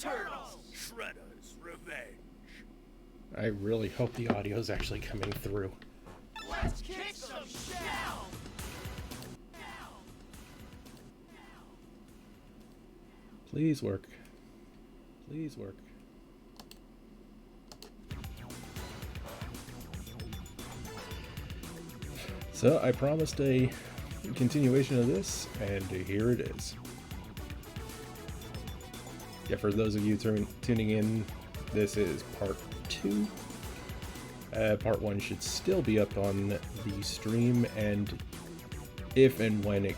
Turtles! Shredder's Revenge! I really hope the audio's actually coming through. Let's kick some shell! Please work. Please work. So I promised a continuation of this, and here it is. Yeah, for those of you tuning in, this is part 2. Part 1 should still be up on the stream, and if and when it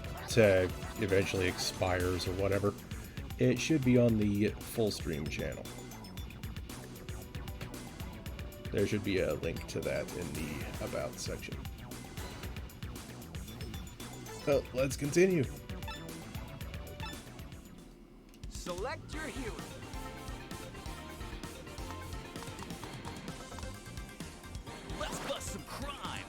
eventually expires or whatever, it should be on the full stream channel. There should be a link to that in the About section. Well, let's continue. Select your hero. Let's bust some crime.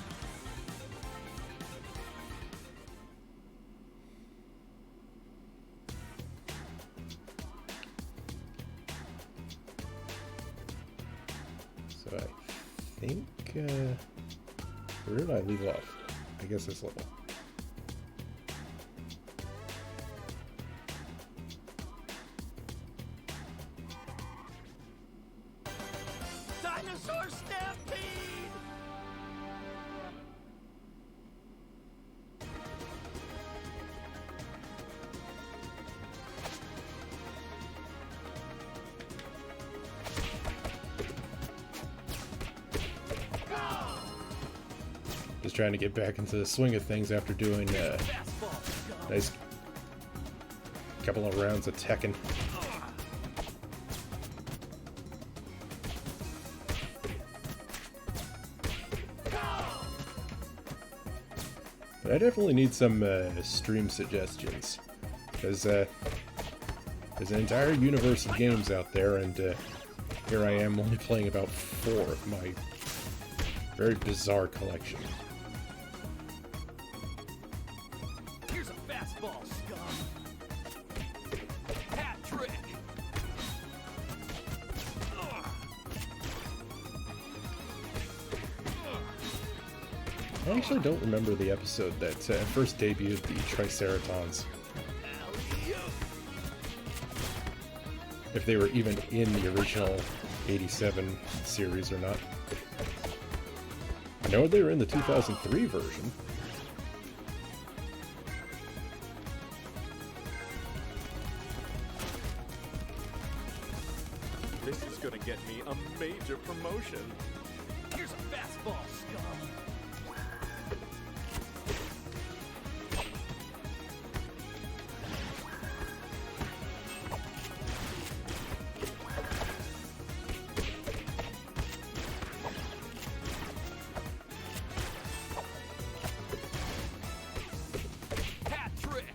So I think, where did I leave off? I guess this level. Dinosaur Stampede! Just trying to get back into the swing of things after doing a nice couple of rounds of Tekken. But I definitely need some stream suggestions, because there's an entire universe of games out there, and here I am only playing about 4 of my very bizarre collection. Here's a fastball, scum. Hat trick. I actually don't remember the episode that first debuted the Triceratons. If they were even in the original 87 series or not. I know they were in the 2003 version. This is gonna get me a major promotion. Here's a fastball, scum. Hat trick.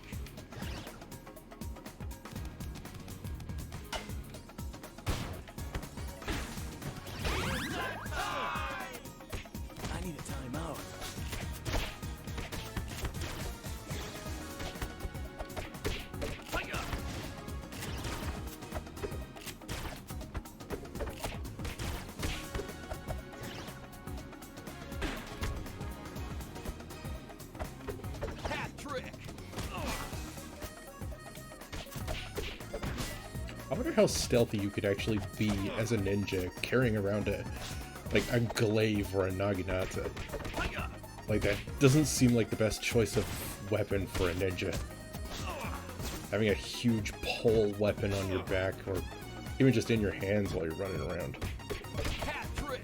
I need a timeout. Fire! Hat trick. I wonder how stealthy you could actually be as a ninja carrying around a glaive or a naginata. Fire! Like, that doesn't seem like the best choice of weapon for a ninja. Having a huge pole weapon on your back, or even just in your hands while you're running around. Hat trick.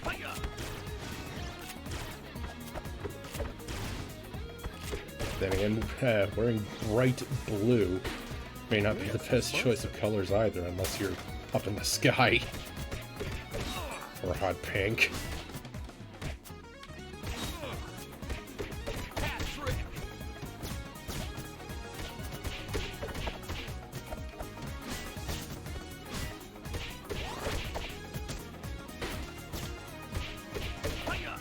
Fire! Then again, wearing bright blue may not be the best choice of colors either, unless you're up in the sky. Or hot pink. Hat trick. Fire!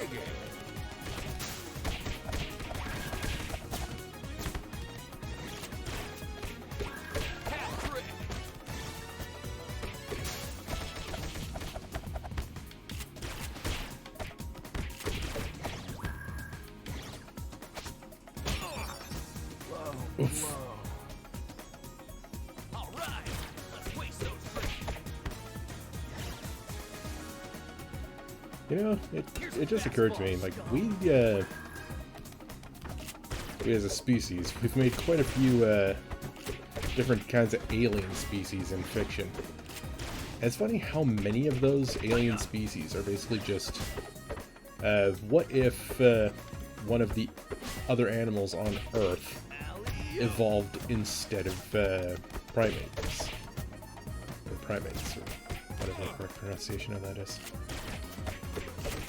digging. Hat trick. Oof. All right, let's waste those tricks. You know, it just occurred to me, like, we as a species, we've made quite a few different kinds of alien species in fiction. And it's funny how many of those alien species are basically just, what if one of the other animals on Earth evolved instead of primates? Or primates, or whatever the correct pronunciation of that is.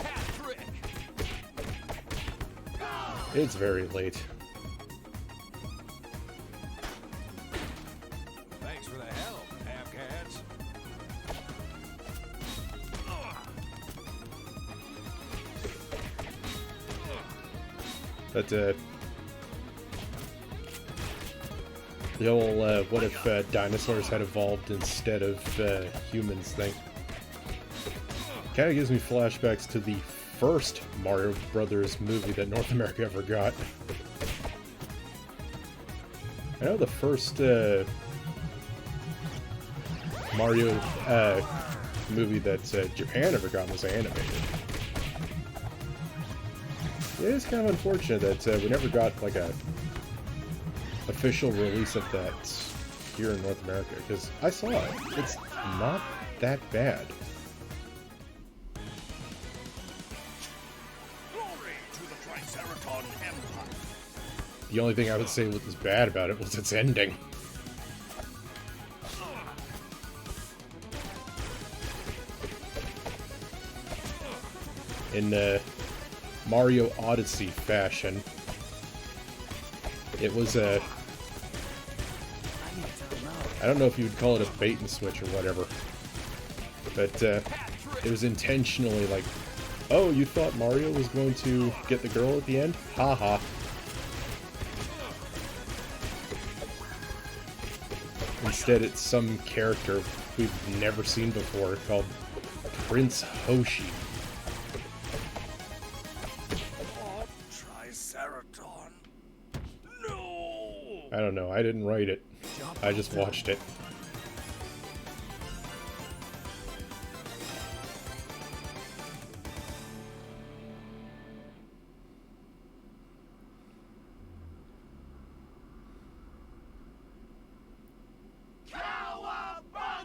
Hat trick. It's very late. Thanks for the help, half-cats. But, the whole, what if dinosaurs had evolved instead of humans thing kind of gives me flashbacks to the first Mario Brothers movie that North America ever got. I know the first Mario movie that Japan ever got was animated. It is kind of unfortunate that we never got like a official release of that here in North America, because I saw it. It's not that bad. Glory to the Triceraton Empire. The only thing I would say was bad about it was its ending. In Mario Odyssey fashion, it was a... I don't know if you would call it a bait and switch or whatever, but it was intentionally like, oh, you thought Mario was going to get the girl at the end? Haha. Instead, it's some character we've never seen before called Prince Hoshi. Triceraton. No. I don't know, I didn't write it. I just watched it.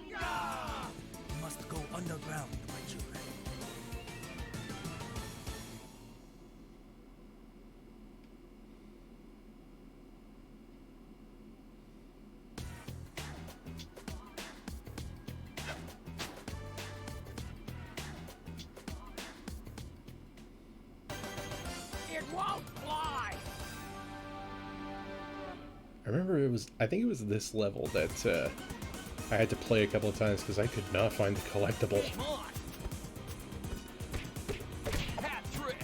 You must go underground, my children. It won't fly. I remember I think it was this level that I had to play a couple of times because I could not find the collectible. Come on. Hat trick.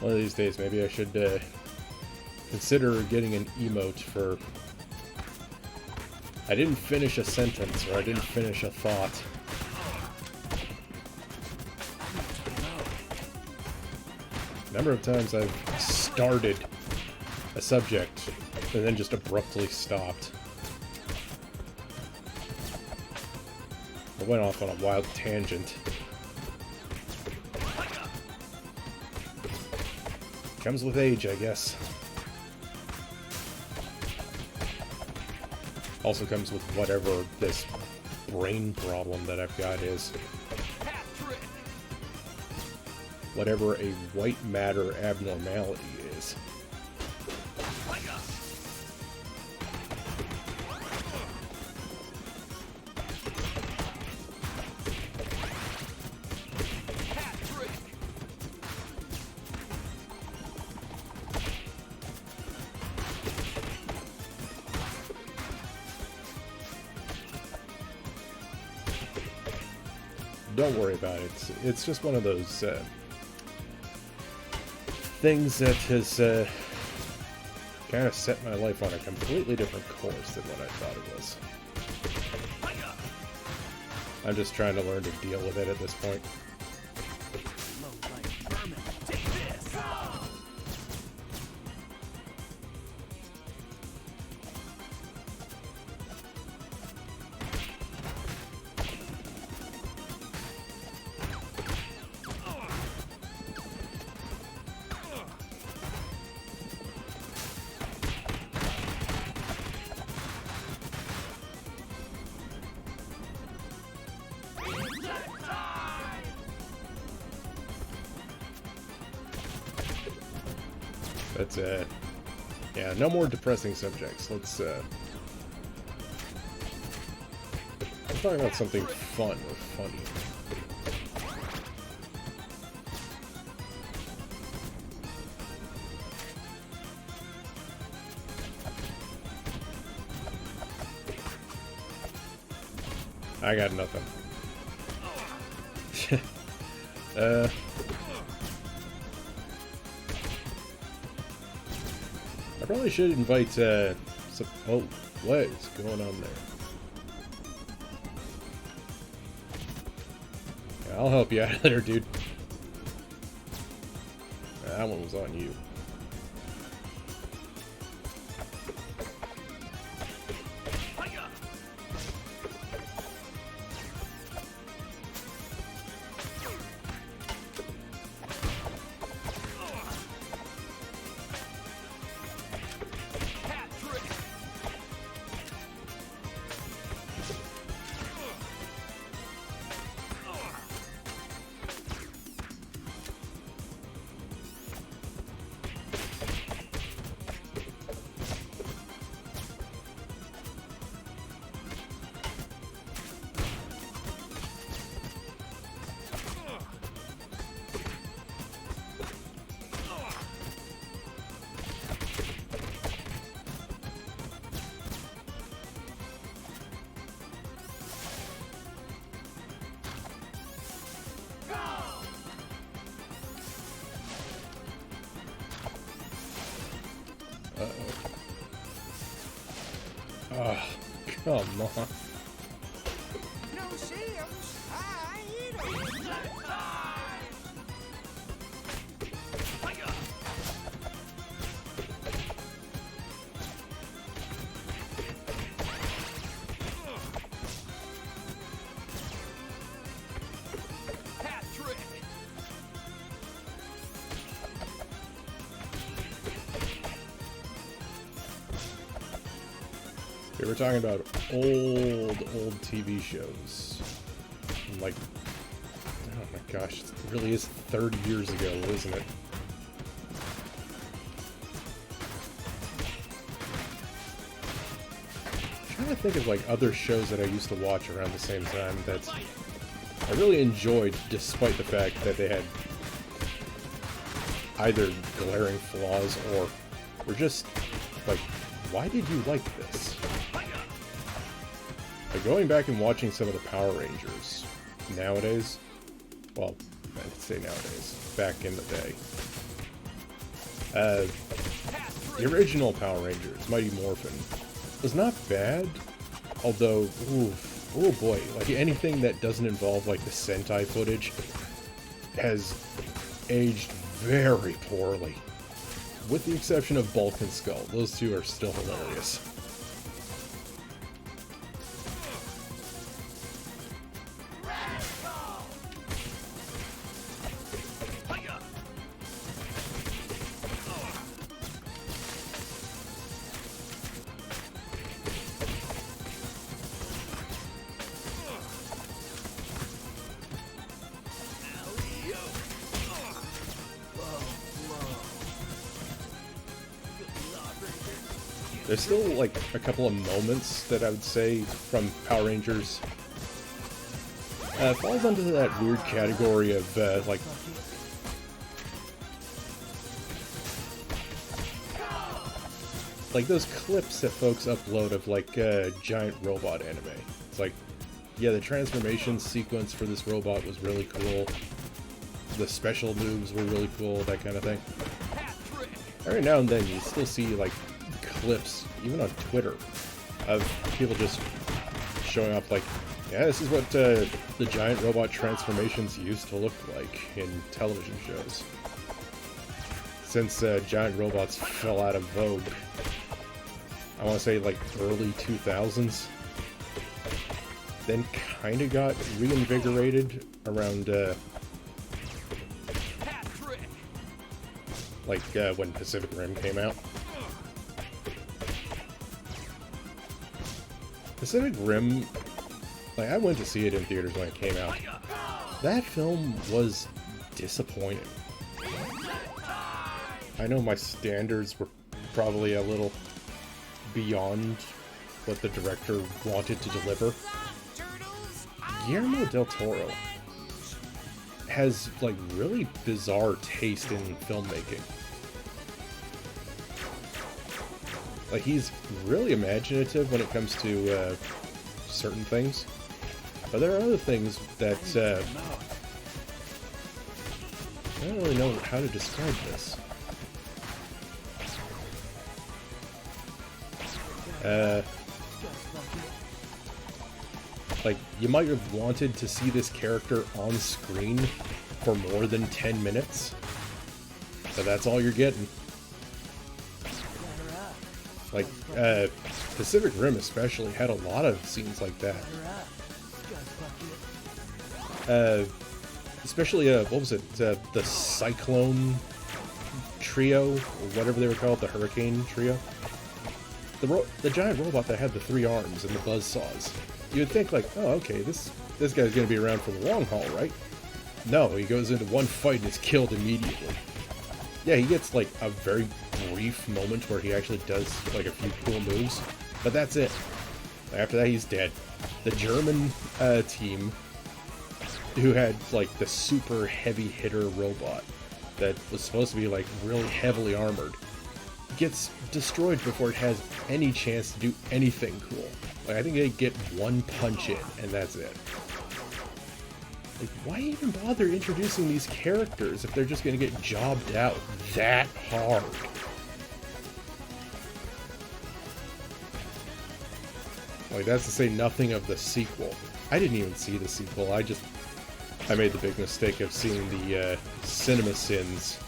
One of these days, maybe I should consider getting an emote for I didn't finish a sentence or I didn't finish a thought. A number of times I've started a subject and then just abruptly stopped. I went off on a wild tangent. Comes with age, I guess. Also comes with whatever this brain problem that I've got is. Hat trick. Whatever a white matter abnormality is. Hat trick. don't worry about it. It's just one of those things that has kind of set my life on a completely different course than what I thought it was. I'm just trying to learn to deal with it at this point. That's yeah, no more depressing subjects. Let's talk about something fun or funny. I got nothing. I probably should invite, some... Oh, what is going on there? Yeah, I'll help you out of there, dude. That one was on you. Oh, come on. No Sims, I eat 'em. Hat trick. Okay, we're talking about old TV shows. Like, oh my gosh, it really is 30 years ago, isn't it? I'm trying to think of like other shows that I used to watch around the same time that I really enjoyed, despite the fact that they had either glaring flaws or were just like, why did you like this? Like going back and watching some of the Power Rangers nowadays, well, I'd say nowadays, back in the day. The original Power Rangers, Mighty Morphin, was not bad, although, oh boy, like anything that doesn't involve like the Sentai footage has aged very poorly. With the exception of Bulk and Skull, those two are still hilarious. There's still, like, a couple of moments that I would say from Power Rangers. Falls under that weird category of, like... Like those clips that folks upload of, like, giant robot anime. It's like, Yeah, the transformation sequence for this robot was really cool. The special moves were really cool, that kind of thing. Every now and then you still see, like, clips, even on Twitter, of people just showing off, like, yeah, this is what the giant robot transformations used to look like in television shows. Since giant robots fell out of vogue, I want to say, like, early 2000s. Then kind of got reinvigorated around, when Pacific Rim came out. Pacific Rim, like, I went to see it in theaters when it came out. That film was disappointing. I know my standards were probably a little beyond what the director wanted to deliver. Guillermo del Toro has, like, really bizarre taste in filmmaking. Like, he's really imaginative when it comes to certain things, but there are other things that I don't really know how to describe this. Like, you might have wanted to see this character on screen for more than 10 minutes, but that's all you're getting. Like, Pacific Rim especially had a lot of scenes like that. Especially, what was it, the Cyclone Trio, or whatever they were called, the Hurricane Trio? The giant robot that had the 3 arms and the buzzsaws. You would think, like, oh, okay, this guy's gonna be around for the long haul, right? No, he goes into one fight and is killed immediately. Yeah, he gets, like, a very brief moment where he actually does, like, a few cool moves, but that's it. After that, he's dead. The German team, who had, like, the super heavy hitter robot that was supposed to be, like, really heavily armored, gets destroyed before it has any chance to do anything cool. Like, I think they get one punch in, and that's it. Like, why even bother introducing these characters if they're just gonna get jobbed out that hard? Like, that's to say nothing of the sequel. I didn't even see the sequel. I made the big mistake of seeing the CinemaSins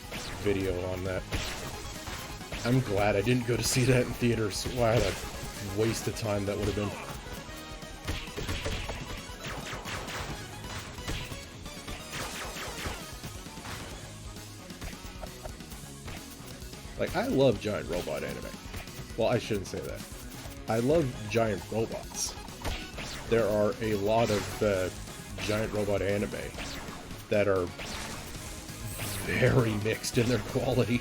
video on that. I'm glad I didn't go to see that in theaters. Wow, what a waste of time that would have been. Like, I love giant robot anime. Well, I shouldn't say that. I love giant robots. There are a lot of giant robot anime that are very mixed in their quality.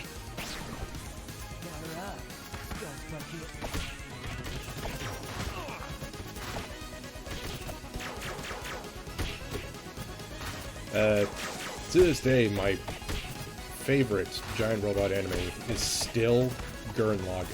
To this day, my favorite giant robot anime is still Gurren Lagann.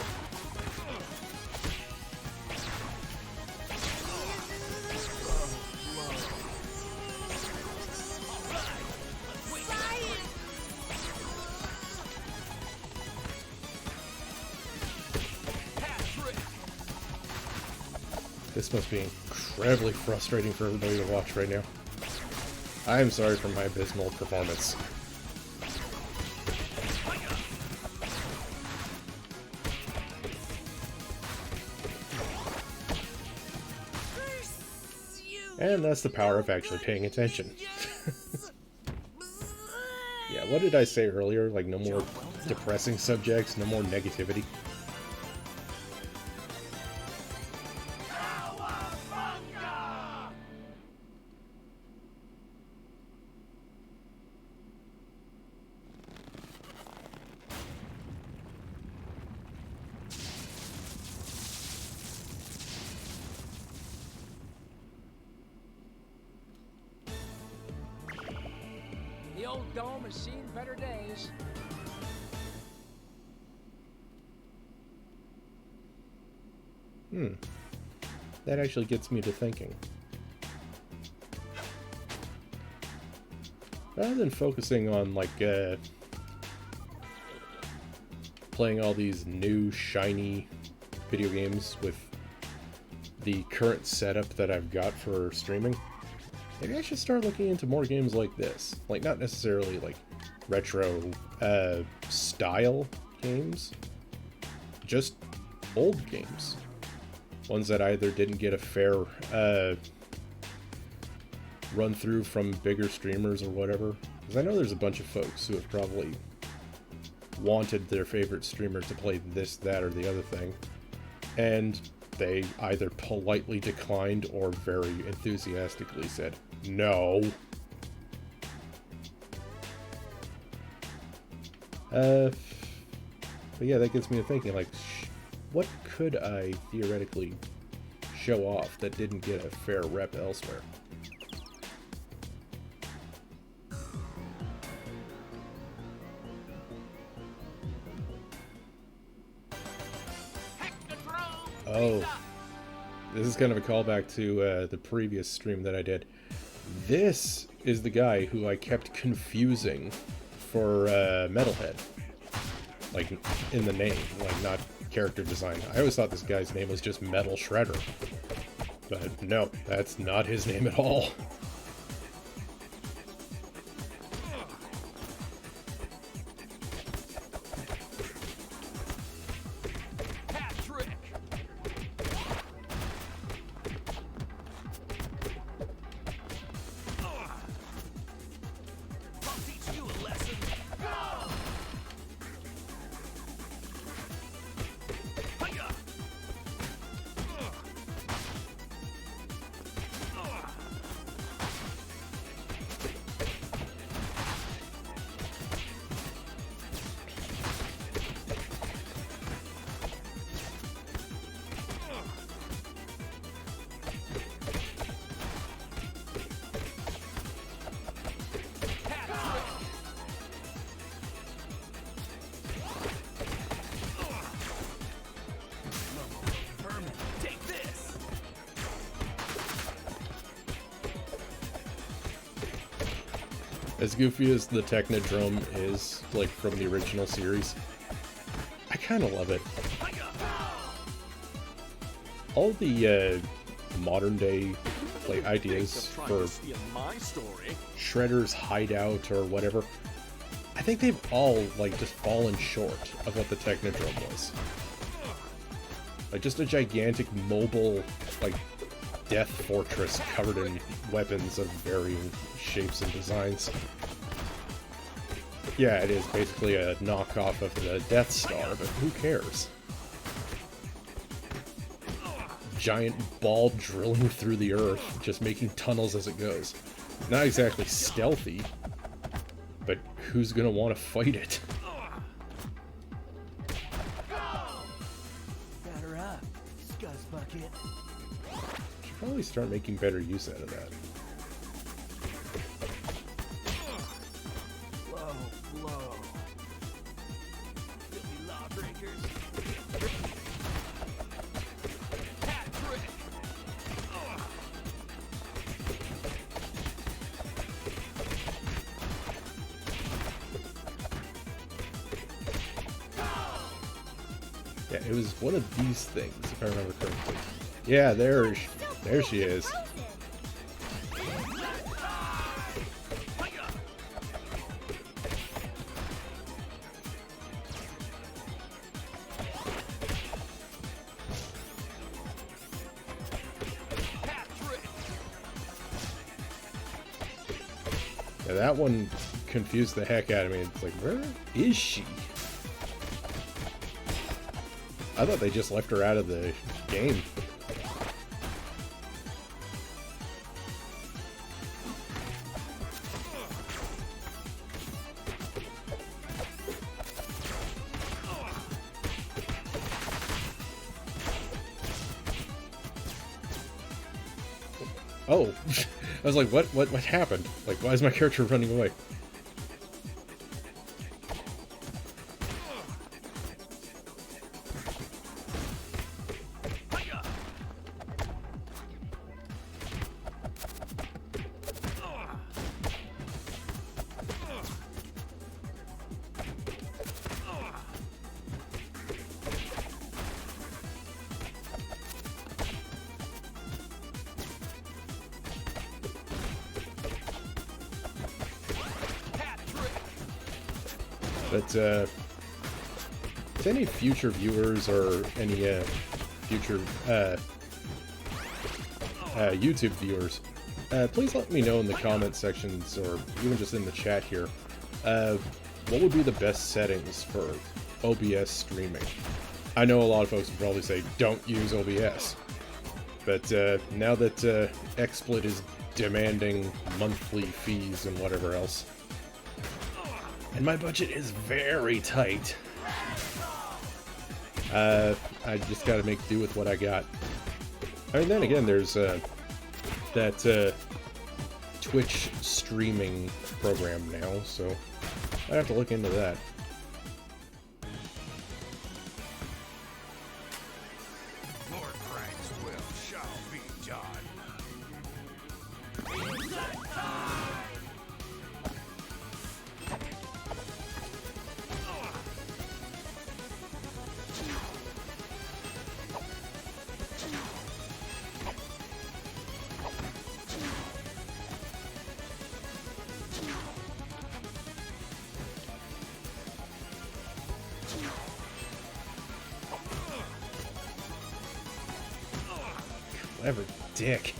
This must be incredibly frustrating for everybody to watch right now. I am sorry for my abysmal performance. And that's the power of actually paying attention. Yeah, what did I say earlier? Like, no more depressing subjects, no more negativity. The old dome has seen better days. That actually gets me to thinking. rather than focusing on, like, playing all these new, shiny video games with the current setup that I've got for streaming, maybe I should start looking into more games like this. Like, not necessarily, like, retro, style games, just old games. Ones that either didn't get a fair, run through from bigger streamers or whatever. Because I know there's a bunch of folks who have probably wanted their favorite streamer to play this, that, or the other thing, and they either politely declined or very enthusiastically said no. But yeah, that gets me to thinking, like, what could I theoretically show off that didn't get a fair rep elsewhere? Oh, this is kind of a callback to the previous stream that I did. This is the guy who I kept confusing for Metalhead. Like, in the name, like, not character design. I always thought this guy's name was just Metal Shredder. But no, that's not his name at all. As goofy as the Technodrome is, like, from the original series, I kind of love it. All the modern day, like, ideas for Shredder's hideout or whatever, I think they've all, like, just fallen short of what the Technodrome was. Like, just a gigantic mobile, like, death fortress covered in weapons of varying shapes and designs. Yeah, it is basically a knockoff of the Death Star, but who cares? Giant ball drilling through the earth, just making tunnels as it goes. Not exactly stealthy, but who's gonna want to fight it? Batter up, Scuzz Bucket. Should probably start making better use out of that. Yeah, it was one of these things, if I remember correctly. Yeah, there she is. Yeah, that one confused the heck out of me. It's like, where is she? I thought they just left her out of the game. Oh, I was like, what happened? Like, why is my character running away? But to any future viewers or any future YouTube viewers, please let me know in the comment sections or even just in the chat here, what would be the best settings for OBS streaming? I know a lot of folks would probably say don't use OBS, but now that XSplit is demanding monthly fees and whatever else, and my budget is very tight, I just gotta make do with what I got. I mean, then again, there's that Twitch streaming program now, so I have to look into that. Lord Frank's will shall be done. Clever dick.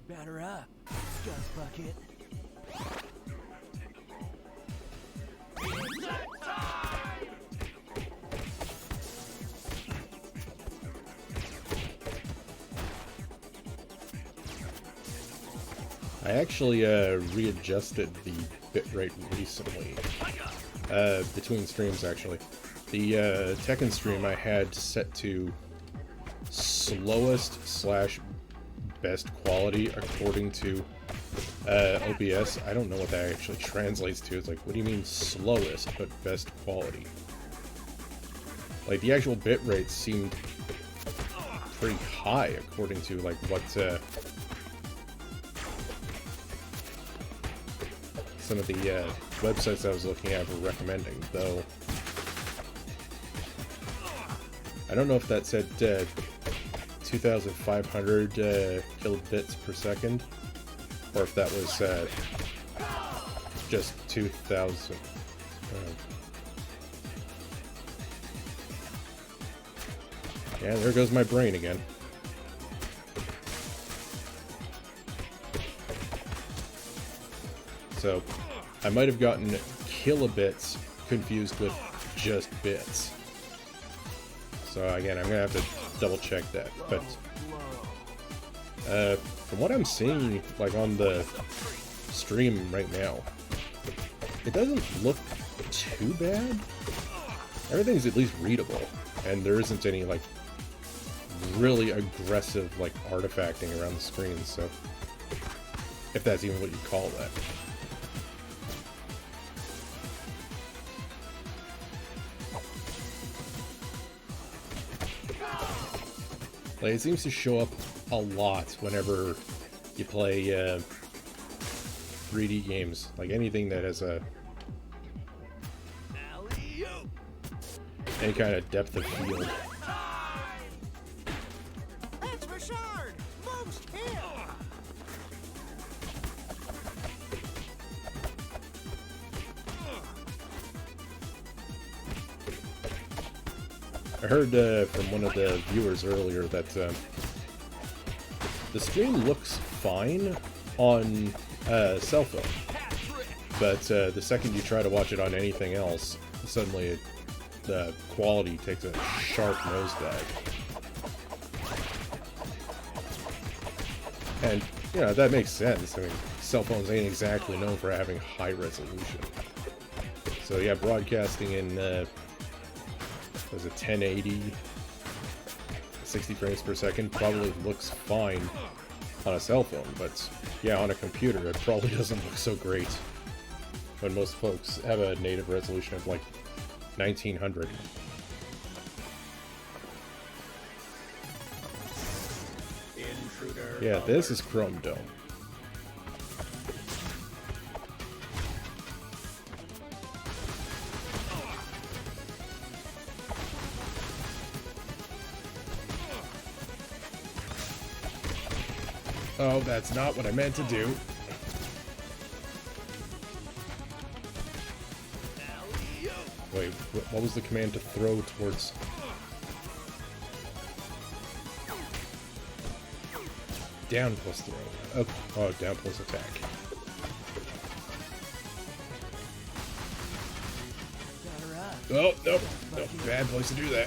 Batter up, Scuzz Bucket. I actually readjusted the bitrate recently, between streams actually. The Tekken stream I had set to slowest / best quality according to OBS. I don't know what that actually translates to. It's like, what do you mean slowest but best quality? Like, the actual bitrate seemed pretty high according to like what some of the websites I was looking at were recommending, though I don't know if that said 2,500 kilobits per second, or if that was just 2,000. Yeah, there goes my brain again. So, I might have gotten kilobits confused with just bits. So again, I'm gonna have to double check that. But from what I'm seeing, like on the stream right now, it doesn't look too bad. Everything's at least readable, and there isn't any like really aggressive like artifacting around the screen. So, if that's even what you call that. Like, it seems to show up a lot whenever you play 3D games. Like, anything that has a any kind of depth of field. I heard from one of the viewers earlier that the stream looks fine on cell phone, but the second you try to watch it on anything else, suddenly it the quality takes a sharp nosedive. And, you know, that makes sense. I mean, cell phones ain't exactly known for having high resolution. So yeah, broadcasting in, was it 1080, 60 frames per second probably looks fine on a cell phone, but yeah, on a computer it probably doesn't look so great. When most folks have a native resolution of like 1900. Yeah, this is Chrome Dome. Oh, that's not what I meant to do. Wait, what was the command to throw towards? Down plus throw. Oh, down plus attack. Oh, nope. Nope. Bad place to do that.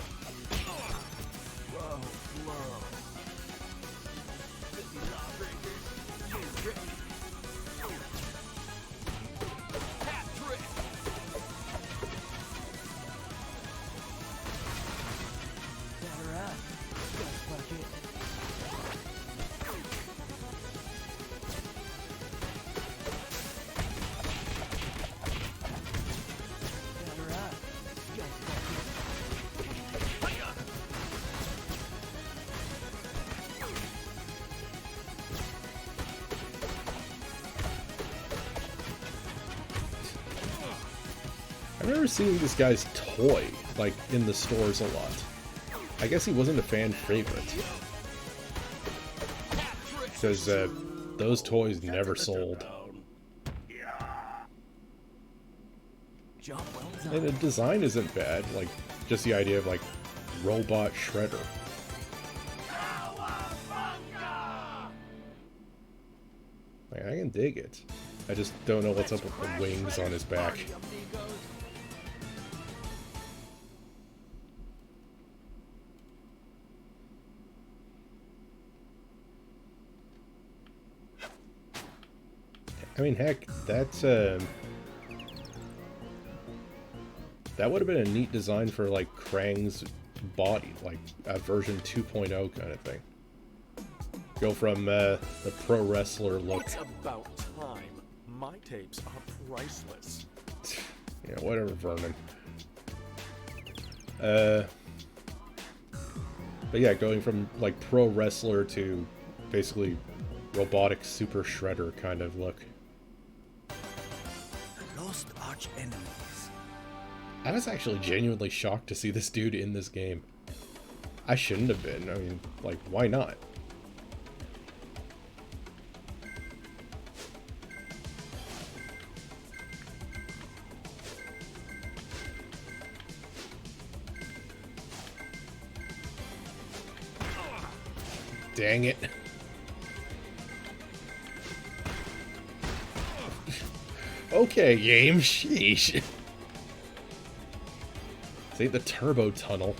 I've never seen this guy's toy, like, in the stores a lot. I guess he wasn't a fan favorite. Says, those toys never sold. And the design isn't bad, like, just the idea of, like, robot shredder. Like, I can dig it. I just don't know what's up with the wings on his back. I mean, heck, that's, that would have been a neat design for, like, Krang's body, like, a version 2.0 kind of thing. Go from, the pro wrestler look. It's about time. My tapes are priceless. Yeah, whatever, Vernon. But yeah, going from, like, pro wrestler to basically robotic super shredder kind of look. Lost arch enemies. I was actually genuinely shocked to see this dude in this game. I shouldn't have been. I mean, like, why not? Dang it. Okay, game. Sheesh. This ain't the turbo tunnel.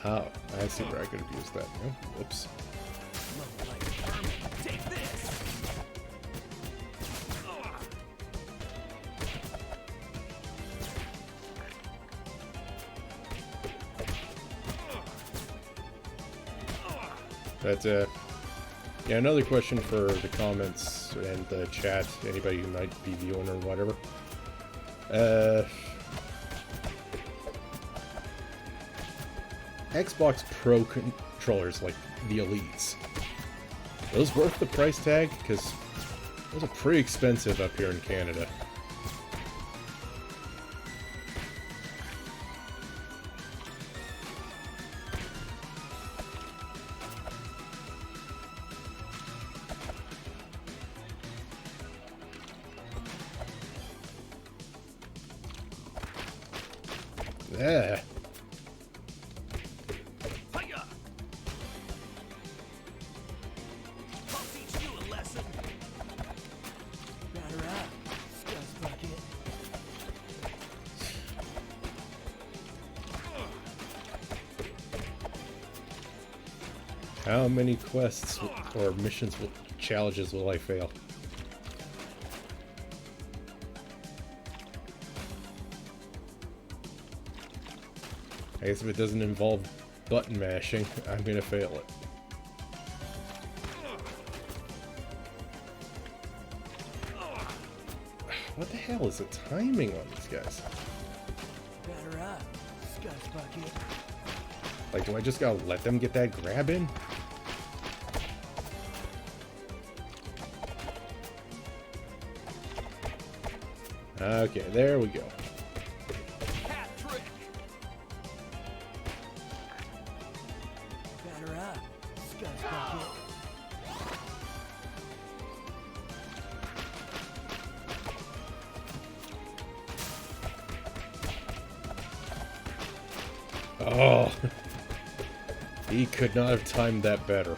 Oh, I see where I could have used that. Oh, whoops. But, yeah, another question for the comments and the chat, anybody who might be viewing or whatever. Xbox Pro controllers, like the Elites, those worth the price tag? Because those are pretty expensive up here in Canada. Eh. Hiya! I'll teach you a lesson. Batter up, Scuzz Bucket. How many quests or missions, challenges will I fail? I guess if it doesn't involve button mashing, I'm gonna fail it. What the hell is the timing on these guys? Batter up, Scuzz Bucket. Like, do I just gotta let them get that grab in? Okay, there we go. Hat trick. Batter up, Scuzz Bucket. Oh, he could not have timed that better.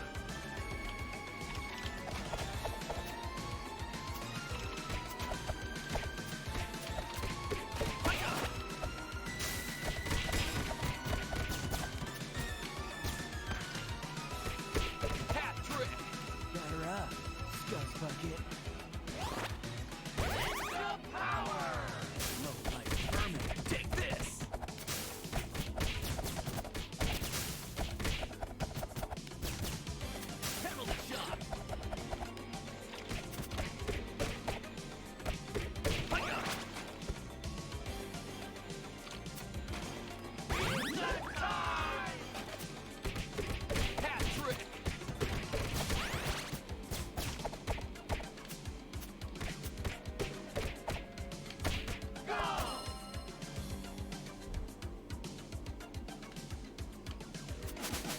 Hat trick. Batter up, Scuzz Bucket. Low light vermin, take this. Penalty shot. Hiya! Hat trick.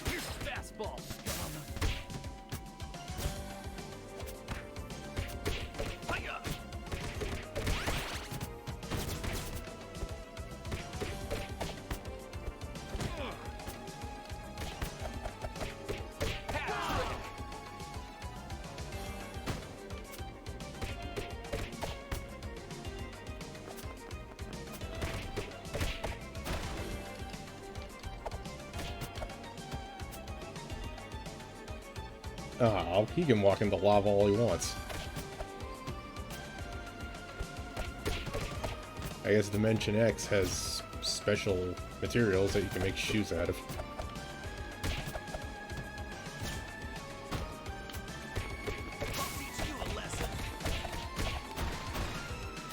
Here's the fastball, scum. Hiya! Hat trick. Oh, he can walk into lava all he wants. I guess Dimension X has special materials that you can make shoes out of. I'll teach you a lesson.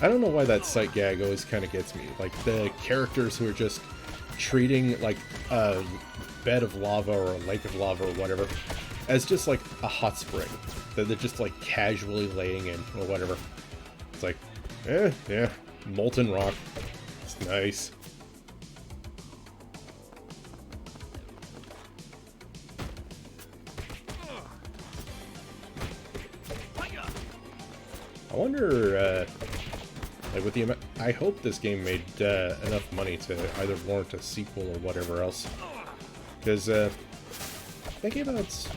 I don't know why that sight gag always kind of gets me. Like, the characters who are just treating, like, a bed of lava or a lake of lava or whatever as just, like, a hot spring that they're just, like, casually laying in or whatever. It's like, yeah, molten rock. It's nice. Hiya! I wonder, like, with the amount... I hope this game made enough money to either warrant a sequel or whatever else. Because, thinking about,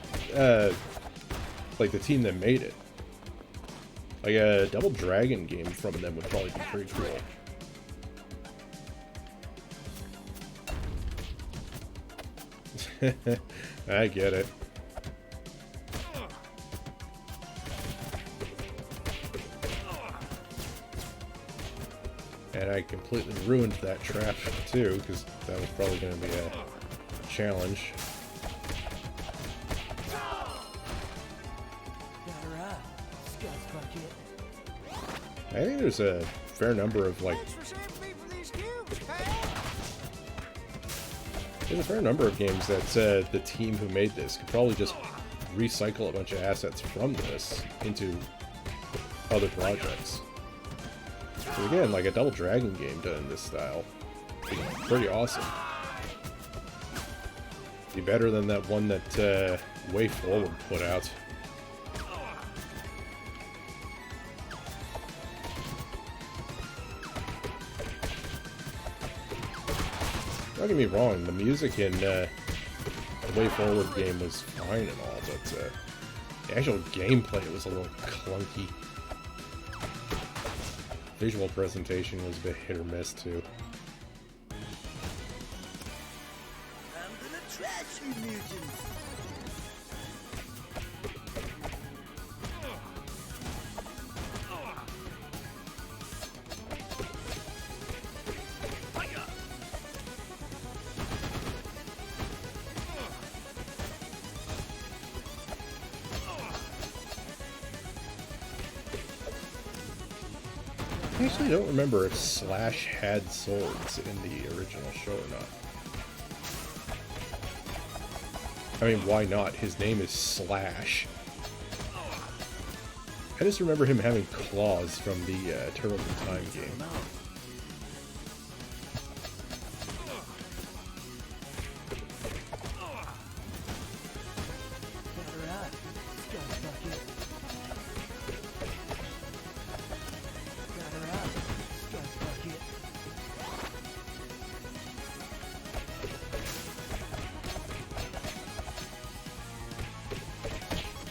like, the team that made it. Like, a Double Dragon game from them would probably be pretty cool. I get it. And I completely ruined that trap, too, because that was probably going to be a challenge. Batter up, Scuzz Bucket. I think there's a fair number of, like... Thanks for saving me from these cubes, pal. There's a fair number of games that the team who made this could probably just recycle a bunch of assets from this into other projects. So again, like a Double Dragon game done in this style would be pretty awesome. Be better than that one that Way Forward put out. Don't get me wrong, the music in the Way Forward game was fine and all, but the actual gameplay was a little clunky. Visual presentation was a bit hit or miss too. I'm gonna trash you, mutants. I actually don't remember if Slash had swords in the original show or not. I mean, why not? His name is Slash. I just remember him having claws from the Turtles in Time game.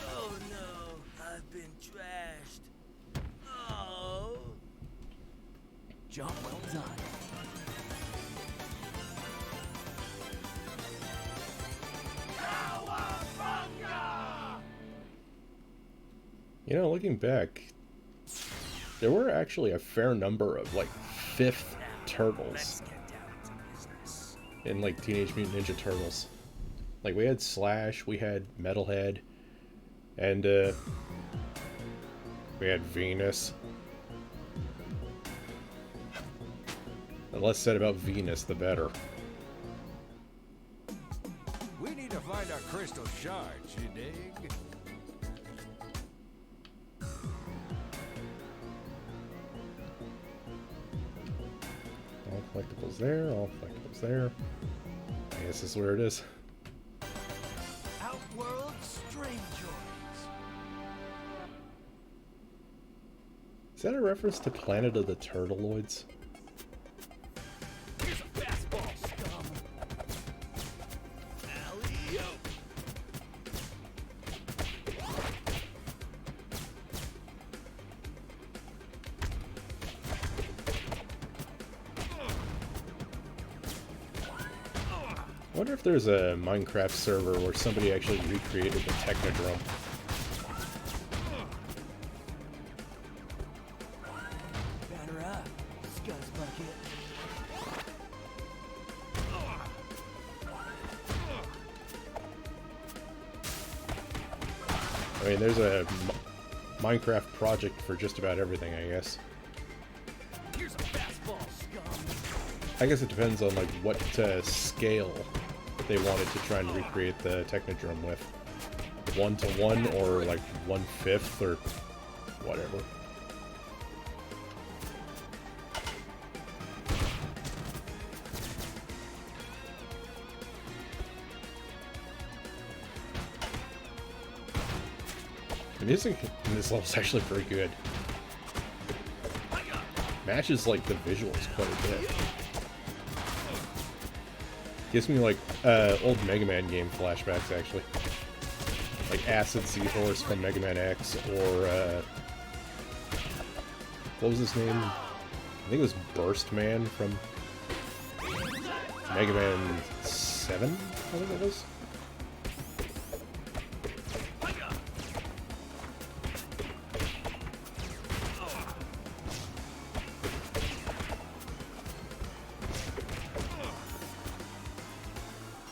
Oh no, I've been trashed. Oh. Job well done. You know, looking back, there were actually a fair number of, like, 5th Turtles in, like, Teenage Mutant Ninja Turtles. Like, we had Slash, we had Metalhead, and, we had Venus. The less said about Venus, the better. We need to find our crystal shards, you dig? All collectibles there, all collectibles there. I guess this is where it is. Outworld Strangers. Is that a reference to Planet of the Turtleoids? Here's a fastball, scum. Alley-oop. I wonder if there's a Minecraft server where somebody actually recreated the Technodrome. Batter up, Scuzz Bucket. I mean, there's a Minecraft project for just about everything, I guess. Here's a fastball, scum. I guess it depends on, like, what scale they wanted to try and recreate the Technodrome with. 1-to-1 or, like, 1/5 or whatever. The music in this level is actually pretty good. Matches, like, the visuals quite a bit. Gives me, like, old Mega Man game flashbacks, actually. Like Acid Seahorse from Mega Man X, or, what was his name? I think it was Burst Man from Mega Man 7, I think it was.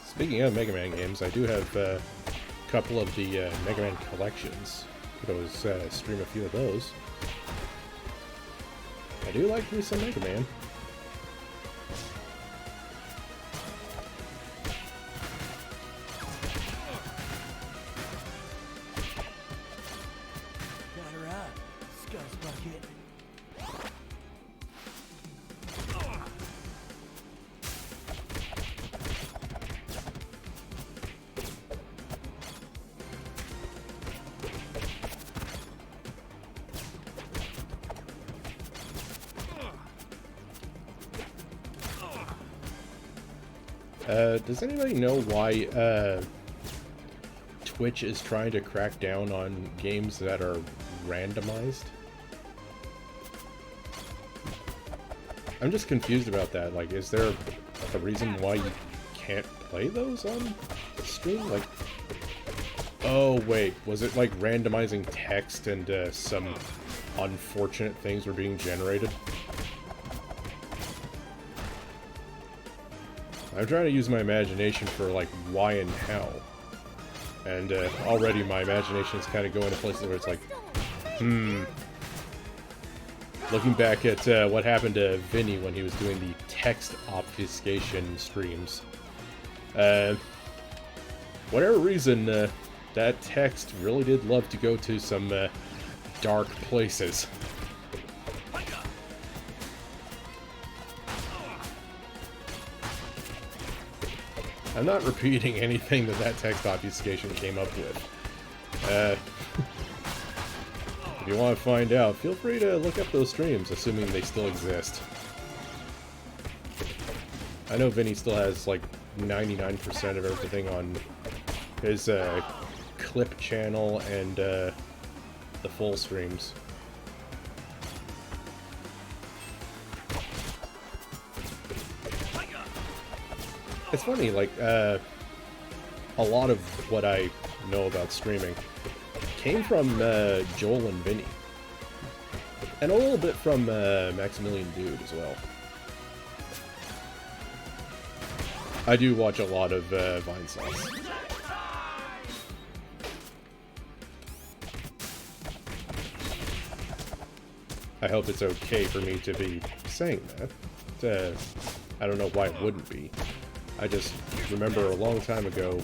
Speaking of Mega Man games, I do have a couple of the Mega Man collections. Could always stream a few of those. I do like me some Mega Man. Batter up, Scuzz Bucket. Does anybody know why Twitch is trying to crack down on games that are randomized? I'm just confused about that. Like, is there a reason why you can't play those on stream? Like, oh wait, was it like randomizing text and some unfortunate things were being generated? I'm trying to use my imagination for, like, why and how. And already my imagination is kind of going to places where it's like, Looking back at what happened to Vinny when he was doing the text obfuscation streams. Whatever reason, that text really did love to go to some dark places. I'm not repeating anything that text obfuscation came up with. If you want to find out, feel free to look up those streams, assuming they still exist. I know Vinny still has like 99% of everything on his clip channel and the full streams. It's funny, like, a lot of what I know about streaming came from Joel and Vinny. And a little bit from Maximilian Dude as well. I do watch a lot of Vine Sauce. I hope it's okay for me to be saying that. I don't know why it wouldn't be. I just remember a long time ago,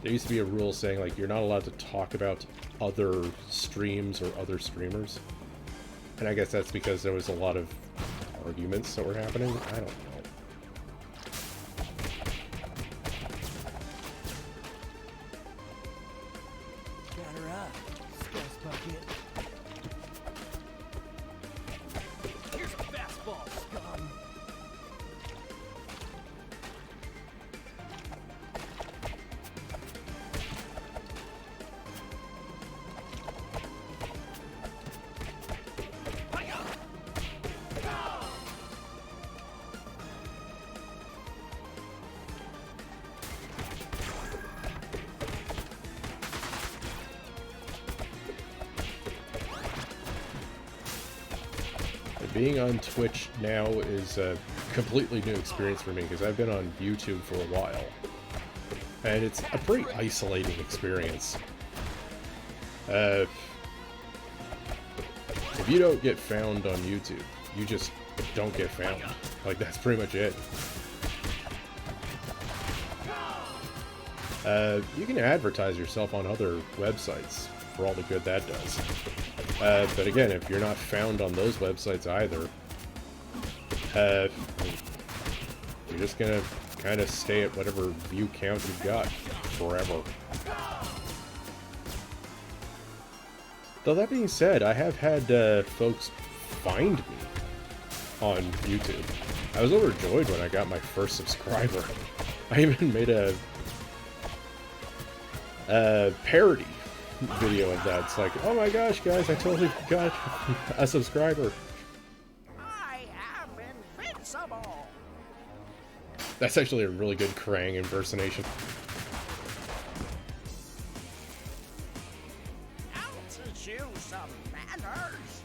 there used to be a rule saying, like, you're not allowed to talk about other streams or other streamers. And I guess that's because there was a lot of arguments that were happening. I don't know. Being on Twitch now is a completely new experience for me, because I've been on YouTube for a while. And it's a pretty isolating experience. If you don't get found on YouTube, you just don't get found. Like, that's pretty much it. You can advertise yourself on other websites for all the good that does. But again, if you're not found on those websites either, you're just gonna kind of stay at whatever view count you've got forever. Though that being said, I have had folks find me on YouTube. I was overjoyed when I got my first subscriber. I even made a parody video of that. It's like, oh my gosh, guys, I totally got a subscriber. I am invincible. That's actually a really good Krang impersonation. I'll teach you some manners.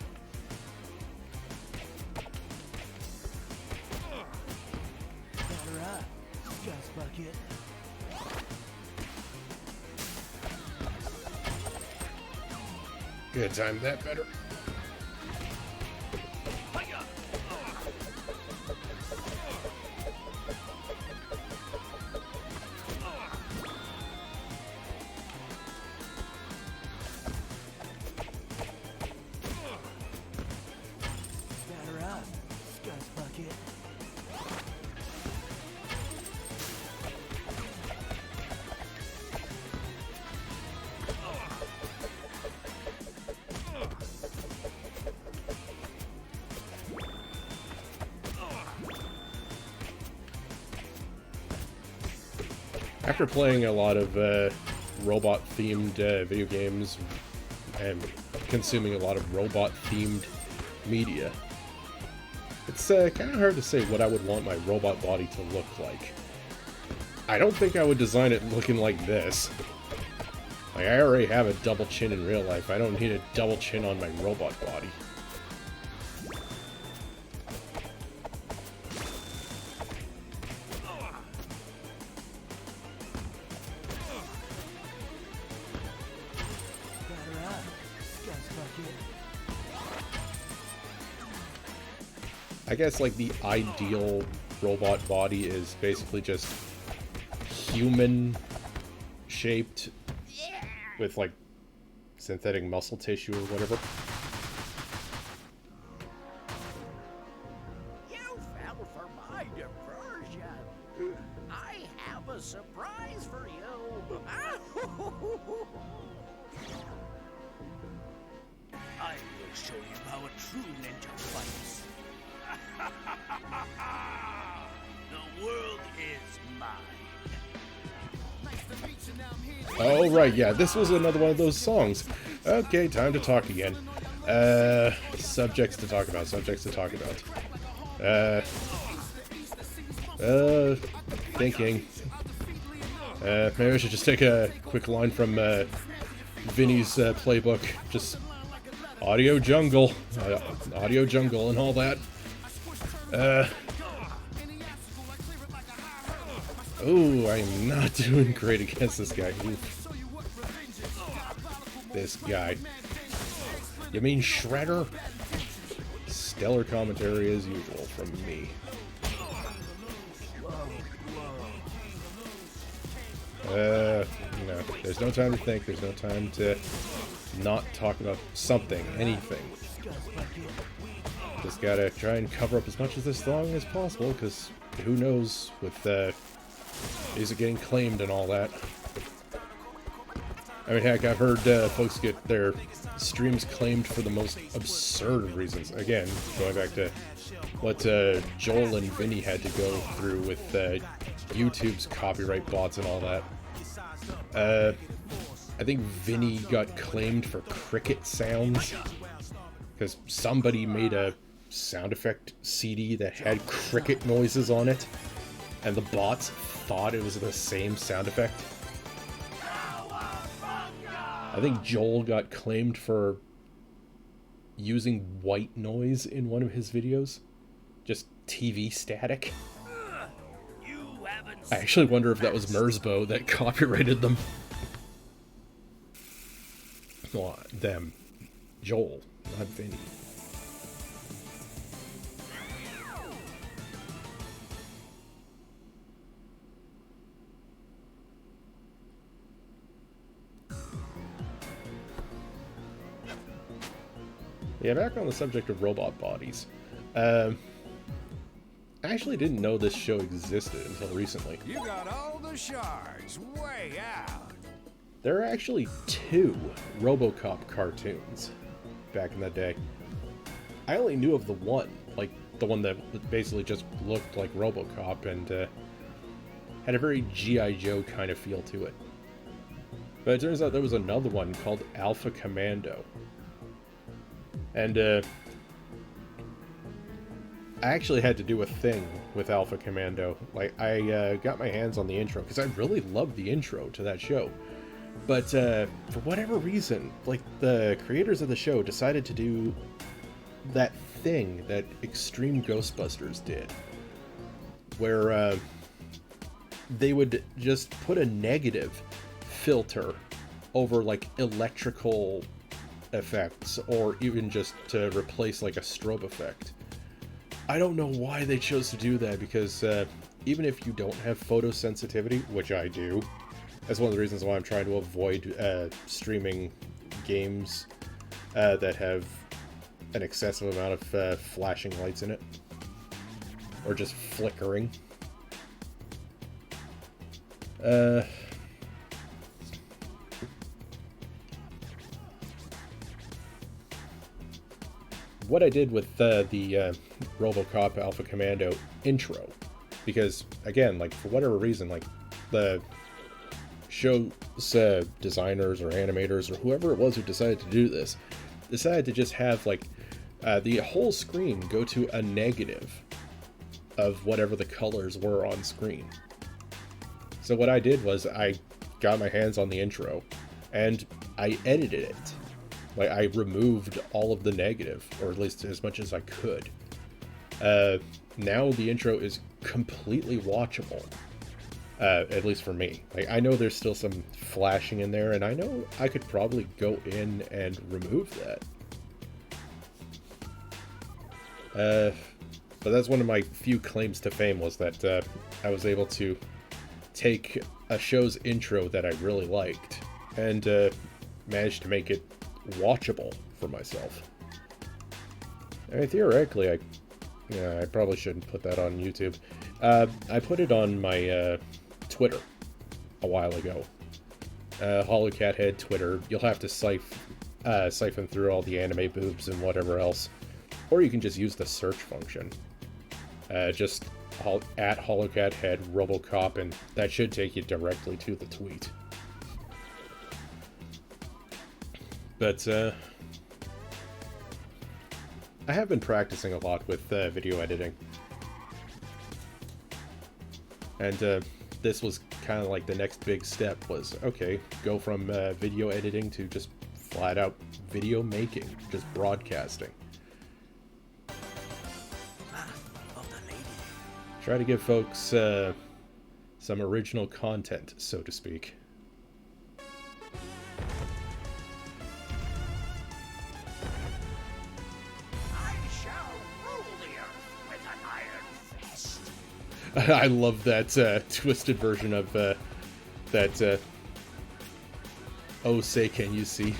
Batter up, Gus Bucket. Good time that better. Batter up, Gus Bucket. After playing a lot of robot-themed video games and consuming a lot of robot-themed media, it's kind of hard to say what I would want my robot body to look like. I don't think I would design it looking like this. Like, I already have a double chin in real life. I don't need a double chin on my robot body. I guess, like, the ideal robot body is basically just human-shaped with, like, synthetic muscle tissue or whatever. You fell for my diversion. I have a surprise for you. I will show you how a true ninja fights. The world is mine. Oh, right, yeah, this was another one of those songs. Okay, time to talk again. Subjects to talk about, thinking. Maybe I should just take a quick line from, Vinny's, playbook. Just audio jungle and all that. Ooh, I am not doing great against this guy. Oof. This guy. You mean Shredder? Stellar commentary as usual from me. No. There's no time to think. There's no time to not talk about something, anything. Just gotta try and cover up as much of this song as possible, because who knows with music getting claimed and all that. I mean, heck, I've heard folks get their streams claimed for the most absurd of reasons. Again, going back to what Joel and Vinny had to go through with YouTube's copyright bots and all that. I think Vinny got claimed for cricket sounds because somebody made a sound effect CD that had cricket noises on it, and the bots thought it was the same sound effect. I think Joel got claimed for using white noise in one of his videos. Just TV static. I actually wonder if that was Merzbow that copyrighted them. Well, them. Joel, not Vinny. Yeah, back on the subject of robot bodies. I actually didn't know this show existed until recently. You got all the shards way out. There are actually 2 RoboCop cartoons back in the day. I only knew of the one, like the one that basically just looked like RoboCop and had a very G.I. Joe kind of feel to it. But it turns out there was another one called Alpha Commando. And I actually had to do a thing with Alpha Commando. Like, I got my hands on the intro, because I really loved the intro to that show. But for whatever reason, like, the creators of the show decided to do that thing that Extreme Ghostbusters did, where they would just put a negative filter over, like, electrical effects, or even just to replace, like, a strobe effect. I don't know why they chose to do that, because even if you don't have photosensitivity, which I do, that's one of the reasons why I'm trying to avoid streaming games that have an excessive amount of flashing lights in it, or just flickering. What I did with the RoboCop Alpha Commando intro, because again, like, for whatever reason, like, the show designers or animators or whoever it was who decided to do this decided to just have like the whole screen go to a negative of whatever the colors were on screen. So what I did was I got my hands on the intro and I edited it. Like, I removed all of the negative, or at least as much as I could. Now the intro is completely watchable. At least for me. Like, I know there's still some flashing in there, and I know I could probably go in and remove that. But that's one of my few claims to fame, was that I was able to take a show's intro that I really liked and managed to make it watchable for myself. I mean, theoretically, I probably shouldn't put that on YouTube. I put it on my Twitter a while ago. HoloCatHead Twitter. You'll have to siphon through all the anime boobs and whatever else. Or you can just use the search function. Just at HoloCatHead Robocop, and that should take you directly to the tweet. But, I have been practicing a lot with video editing. And this was kind of like the next big step was, okay, go from video editing to just flat out video making, just broadcasting. Try to give folks some original content, so to speak. I love that twisted version of that oh, say can you see?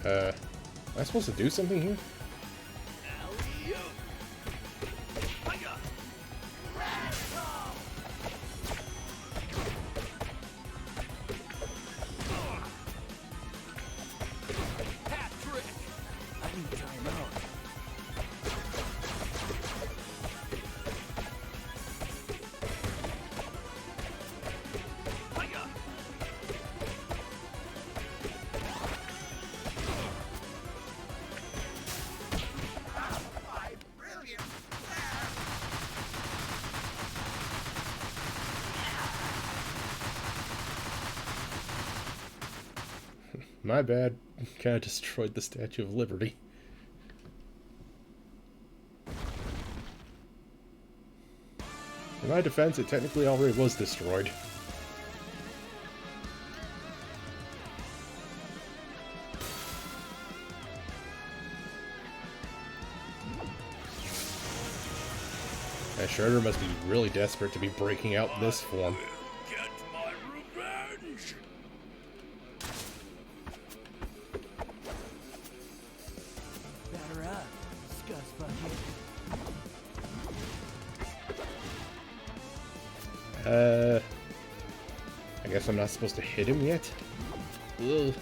Am I supposed to do something here? My bad. Kind of destroyed the Statue of Liberty. In my defense, it technically already was destroyed. That Shredder must be really desperate to be breaking out in this form. Get my revenge! Batter up, Scuzz Bucket. I guess I'm not supposed to hit him yet? Ugh.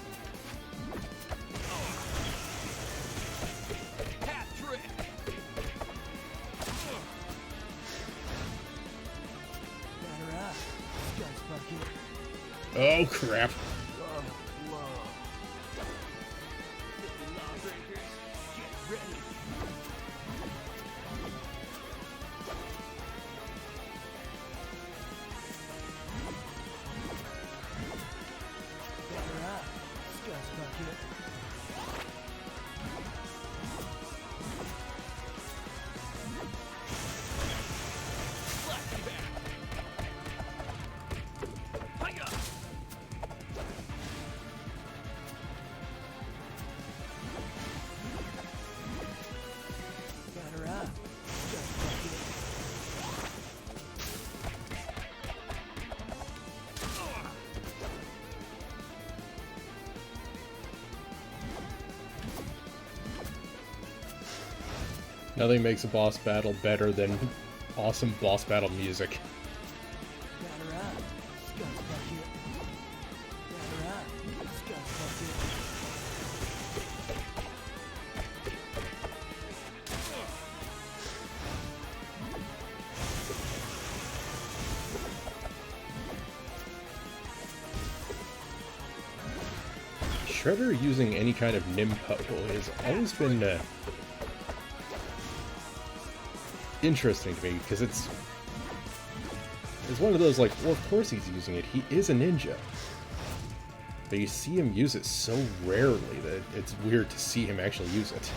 Oh, crap. Nothing makes a boss battle better than awesome boss battle music. Shredder using any kind of Nimpo has always been interesting to me, because it's one of those, like, well, of course he's using it. He is a ninja. But you see him use it so rarely that it's weird to see him actually use it.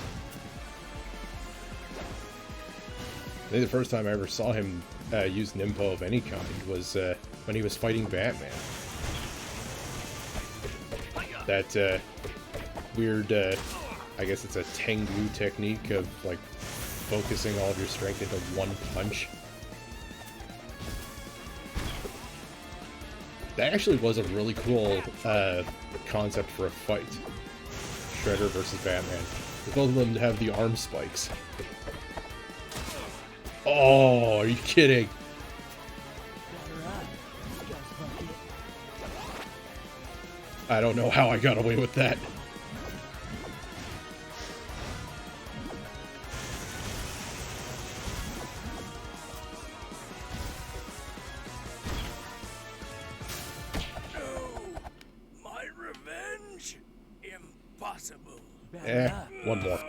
I think the first time I ever saw him use Nimpo of any kind was when he was fighting Batman. That weird, I guess it's a Tengu technique of, like, focusing all of your strength into one punch. That actually was a really cool concept for a fight. Shredder versus Batman. Both of them have the arm spikes. Oh, are you kidding? I don't know how I got away with that. My revenge? Impossible. One more.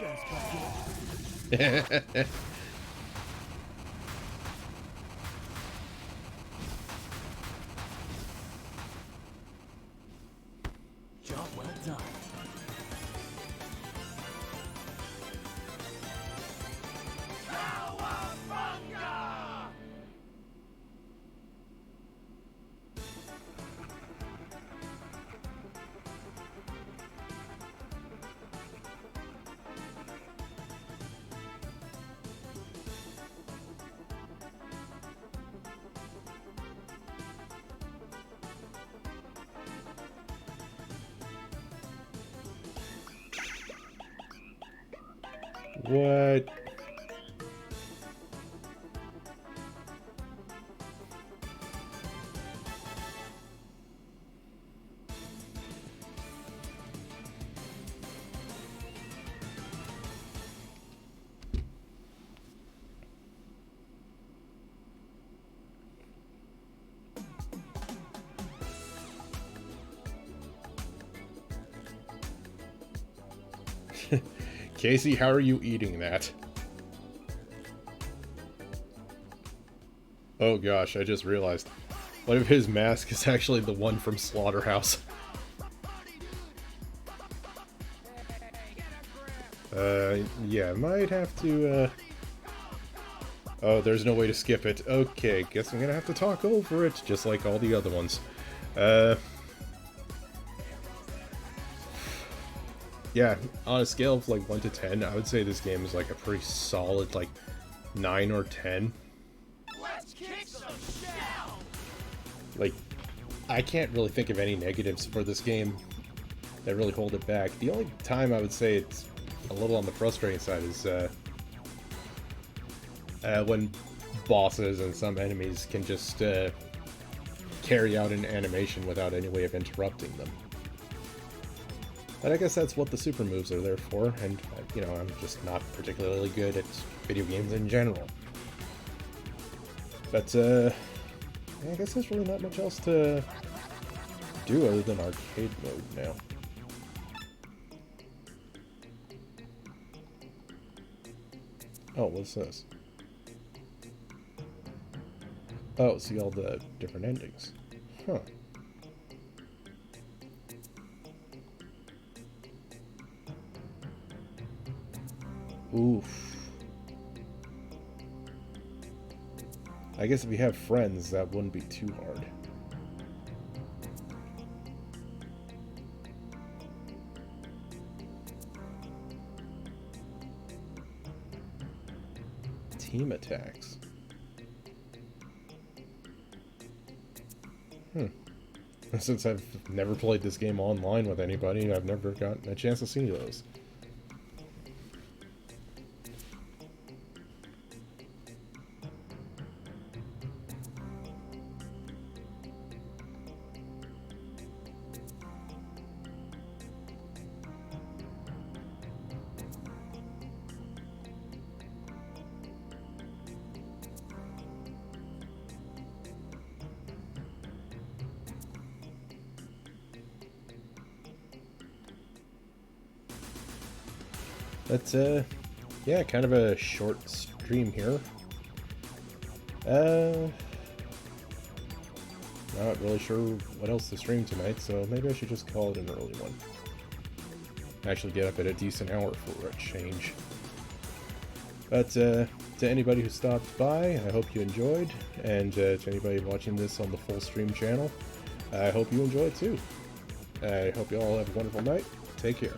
Job well done. What? Casey, how are you eating that? Oh gosh, I just realized. One of his masks is actually the one from Slaughterhouse. Yeah, might have to, Oh, there's no way to skip it. Okay, guess I'm gonna have to talk over it, just like all the other ones. Yeah, on a scale of like 1 to 10, I would say this game is like a pretty solid, like, 9 or 10. Let's kick some shell! Like, I can't really think of any negatives for this game that really hold it back. The only time I would say it's a little on the frustrating side is when bosses and some enemies can just carry out an animation without any way of interrupting them. But I guess that's what the super moves are there for, and, you know, I'm just not particularly good at video games in general. But, I guess there's really not much else to do other than arcade mode now. Oh, what's this? Oh, see all the different endings. Huh. Oof. I guess if you have friends, that wouldn't be too hard. Team attacks. Since I've never played this game online with anybody, I've never gotten a chance to see those. But, yeah, kind of a short stream here. Not really sure what else to stream tonight, so maybe I should just call it an early one. Actually get up at a decent hour for a change. But, to anybody who stopped by, I hope you enjoyed, and to anybody watching this on the full stream channel, I hope you enjoyed too. I hope you all have a wonderful night. Take care.